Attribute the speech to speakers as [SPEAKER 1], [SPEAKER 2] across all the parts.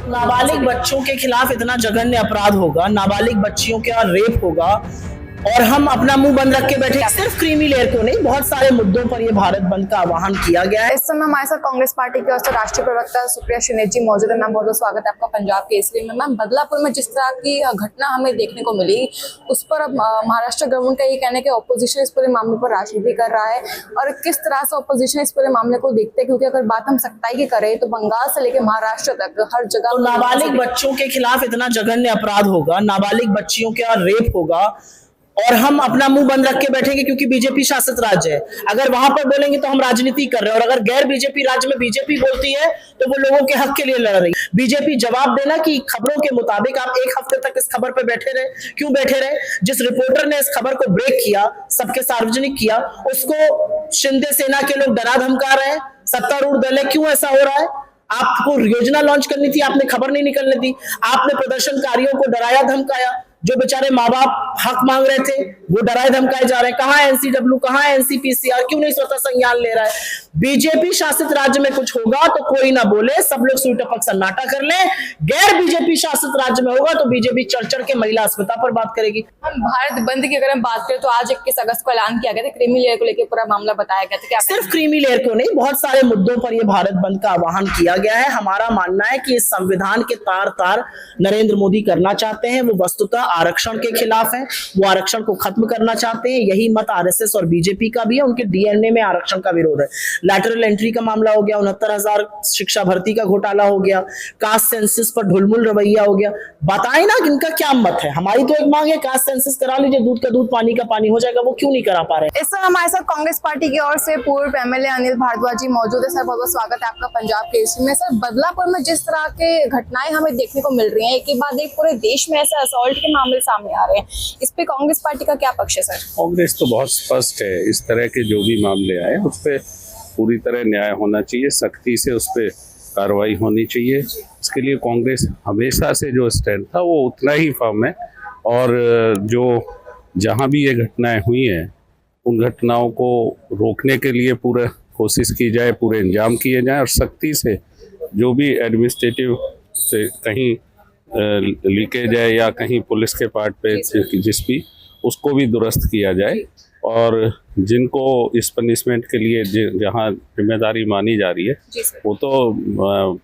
[SPEAKER 1] नाबालिग बच्चों के खिलाफ इतना जघन्य अपराध होगा, नाबालिग बच्चियों का रेप होगा और हम अपना मुंह बंद रख के बैठे। सिर्फ क्रीमी लेयर को नहीं, बहुत सारे मुद्दों पर ये भारत बंद का आह्वान किया गया है।
[SPEAKER 2] इस समय हमारे साथ कांग्रेस पार्टी की ओर से राष्ट्रीय प्रवक्ता सुप्रिया श्रीनेत जी मौजूद है। मैम बहुत बहुत स्वागत है आपका पंजाब केसरी में। मैम बदलापुर में जिस तरह की घटना हमें देखने को मिली, उस पर अब महाराष्ट्र गवर्नमेंट का ये कहना है कि ऑपोजिशन इस पूरे मामले पर राजनीति कर रहा है, और किस तरह से ऑपोजिशन इस पूरे मामले को देखते हैं, क्योंकि अगर बात हम सख्ताई की करें तो बंगाल से लेकर महाराष्ट्र तक हर जगह
[SPEAKER 1] तो नाबालिग बच्चों के खिलाफ इतना जघन्य अपराध होगा, नाबालिग बच्चियों का रेप होगा और हम अपना मुंह बंद रख के बैठेंगे क्योंकि बीजेपी शासित राज्य है। अगर वहां पर बोलेंगे तो हम राजनीति कर रहे हैं, और अगर गैर बीजेपी राज्य में बीजेपी बोलती है तो वो लोगों के हक के लिए लड़ रही है। बीजेपी जवाब देना कि खबरों के मुताबिक आप एक हफ्ते तक इस खबर पर बैठे रहे, क्यों बैठे रहे? जिस रिपोर्टर ने इस खबर को ब्रेक किया, सबके सार्वजनिक किया, उसको शिंदे सेना के लोग डरा धमका रहे हैं। सत्तारूढ़ दल है, क्यों ऐसा हो रहा है? आपको योजना लॉन्च करनी थी, आपने खबर नहीं निकलने दी। आपने प्रदर्शनकारियों को डराया धमकाया, जो बेचारे माँ बाप हक मांग रहे थे वो डराए धमकाए जा रहे हैं। कहाँ है एनसीडब्ल्यू, कहाँ है एनसीपीसीआर, क्यों नहीं स्वतः संज्ञान ले रहा है? बीजेपी शासित राज्य में कुछ होगा तो कोई ना बोले, सब लोग सुई टपक सन्नाटा कर ले। गैर बीजेपी शासित राज्य में होगा तो बीजेपी चढ़ चढ़ के महिला अस्मिता पर बात करेगी।
[SPEAKER 2] हम भारत बंद की अगर हम बात करें तो आज 21 अगस्त को ऐलान किया गया था, क्रीमी लेयर को लेकर पूरा मामला बताया गया था। क्या
[SPEAKER 1] सिर्फ क्रीमी लेयर को नहीं, बहुत सारे मुद्दों पर यह भारत बंद का आह्वान किया गया है। हमारा मानना है कि इस संविधान के तार तार नरेंद्र मोदी करना चाहते हैं। वो वस्तुतः आरक्षण के खिलाफ है, वो आरक्षण को खत्म करना चाहते हैं। यही मत आरएसएस और बीजेपी का भी है, उनके डीएनए में आरक्षण का विरोध है। लैटरल एंट्री का मामला हो गया, 69,000 शिक्षा भर्ती का घोटाला हो गया, कास्ट सेंसस पर ढुलमुल रवैया हो गया। बताए ना कि इनका क्या मत है। हमारी तो एक मांग है, कास्ट सेंसस करा लीजिए, दूध का दूध पानी का पानी हो जाएगा। वो क्यों नहीं करा पा रहे?
[SPEAKER 2] इस समय हमारे साथ कांग्रेस पार्टी की ओर से पूर्व एमएलए अनिल भारद्वाज जी मौजूद है। सर बहुत बहुत स्वागत है आपका पंजाब केसरी में। सर बदलापुर में जिस तरह के घटनाएं हमें देखने को मिल रही हैं, एक के बाद एक पूरे देश में ऐसे असॉल्ट के मामले सामने आ रहे हैं, इस पे कांग्रेस पार्टी का क्या पक्ष है? सर
[SPEAKER 3] कांग्रेस तो बहुत स्पष्ट है, इस तरह के जो भी मामले आए उस पर पूरी तरह न्याय होना चाहिए, सख्ती से उस पर कार्रवाई होनी चाहिए। इसके लिए कांग्रेस हमेशा से जो स्टैंड था वो उतना ही फर्म है, और जो जहां भी ये घटनाएं हुई हैं उन घटनाओं को रोकने के लिए पूरा कोशिश की जाए, पूरे इंतजाम किए जाएं, और सख्ती से जो भी एडमिनिस्ट्रेटिव से कहीं लीकेज है या कहीं पुलिस के पार्ट पे जिस भी, उसको भी दुरुस्त किया जाए। और जिनको इस पनिशमेंट के लिए जहाँ जिम्मेदारी मानी जा रही है वो तो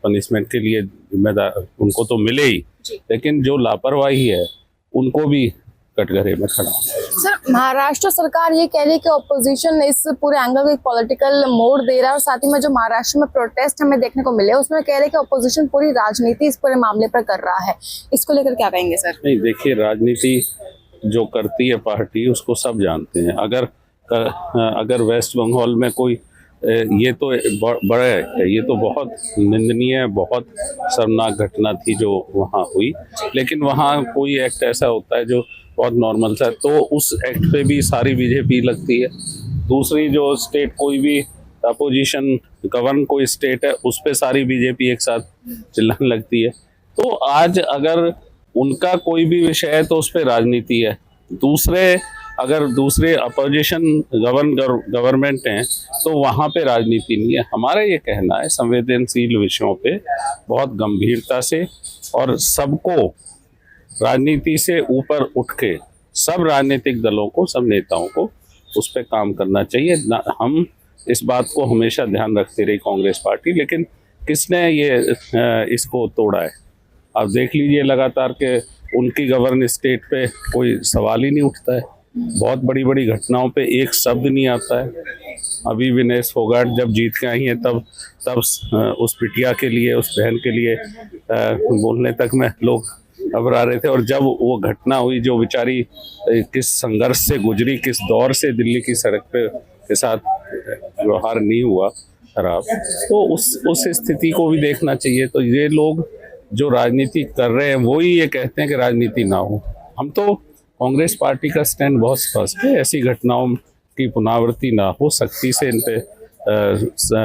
[SPEAKER 3] पनिशमेंट के लिए जिम्मेदार उनको तो मिले ही, लेकिन जो लापरवाही है उनको भी कटघरे में खड़ा।
[SPEAKER 2] सर महाराष्ट्र सरकार ये कह रही है कि ऑपोजिशन इस पूरे एंगल को एक पॉलिटिकल मोड़ दे रहा है, और साथ ही में जो महाराष्ट्र में प्रोटेस्ट हमें देखने को मिले उसमें कह रहे हैं कि ऑपोजिशन पूरी राजनीति इस पूरे मामले पर कर रहा है। इसको लेकर क्या कहेंगे सर?
[SPEAKER 3] नहीं, देखिए, राजनीति जो करती है पार्टी उसको सब जानते हैं। अगर वेस्ट बंगाल में कोई ये तो बड़ा है, ये तो बहुत निंदनीय, बहुत शर्मनाक घटना थी जो वहाँ हुई, लेकिन वहाँ कोई एक्ट ऐसा होता है जो बहुत नॉर्मल सा, तो उस एक्ट पे भी सारी बीजेपी लगती है। दूसरी जो स्टेट कोई भी अपोजिशन गवर्न कोई स्टेट है उस पे सारी बीजेपी एक साथ चिल्लाने लगती है। तो आज अगर उनका कोई भी विषय है तो उस पे राजनीति है, अगर दूसरे अपोजिशन गवर्नमेंट हैं तो वहाँ पे राजनीति नहीं है। हमारा ये कहना है संवेदनशील विषयों पे बहुत गंभीरता से और सबको राजनीति से ऊपर उठ के सब राजनीतिक दलों को, सब नेताओं को उस पर काम करना चाहिए। हम इस बात को हमेशा ध्यान रखते रही कांग्रेस पार्टी, लेकिन किसने ये इसको तोड़ा है? आप देख लीजिए लगातार के उनकी गवर्न स्टेट पे कोई सवाल ही नहीं उठता है। बहुत बड़ी बड़ी घटनाओं पे एक शब्द नहीं आता है। अभी विनेश फोगाट जब जीत के आई हैं तब उस बिटिया के लिए, उस बहन के लिए बोलने तक में लोग घबरा रहे थे, और जब वो घटना हुई जो बेचारी किस संघर्ष से गुजरी, किस दौर से दिल्ली की सड़क पे के साथ व्यवहार नहीं हुआ खराब, तो उस स्थिति को भी देखना चाहिए। तो ये लोग जो राजनीति कर रहे हैं वो ही ये कहते हैं कि राजनीति ना हो। हम तो कांग्रेस पार्टी का स्टैंड बहुत स्पष्ट है, ऐसी घटनाओं की पुनरावृत्ति ना हो, सख्ती से इन पे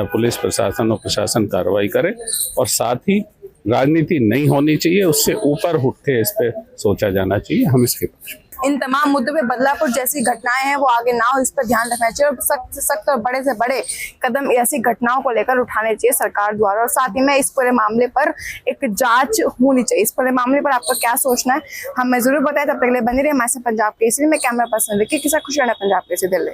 [SPEAKER 3] पुलिस प्रशासन और प्रशासन कार्रवाई करे, और साथ ही राजनीति नहीं होनी चाहिए, उससे ऊपर उठ के इस पे सोचा जाना चाहिए। हम इसके पक्ष में।
[SPEAKER 2] इन तमाम मुद्दों पे बदलापुर जैसी घटनाएं हैं वो आगे ना हो, इस पर ध्यान रखना चाहिए और सख्त से सख्त और बड़े से बड़े कदम ऐसी घटनाओं को लेकर उठाने चाहिए सरकार द्वारा। और साथ ही में इस पूरे मामले पर एक जांच होनी चाहिए। इस पूरे मामले पर आपका क्या सोचना है हमें जरूर बताएं। तब तक के लिए बनी रहे हमारे साथ पंजाब केसरी में। कैमरा पर्सन विक्की के साथ खुशी पंजाब केसरी दिल्ली।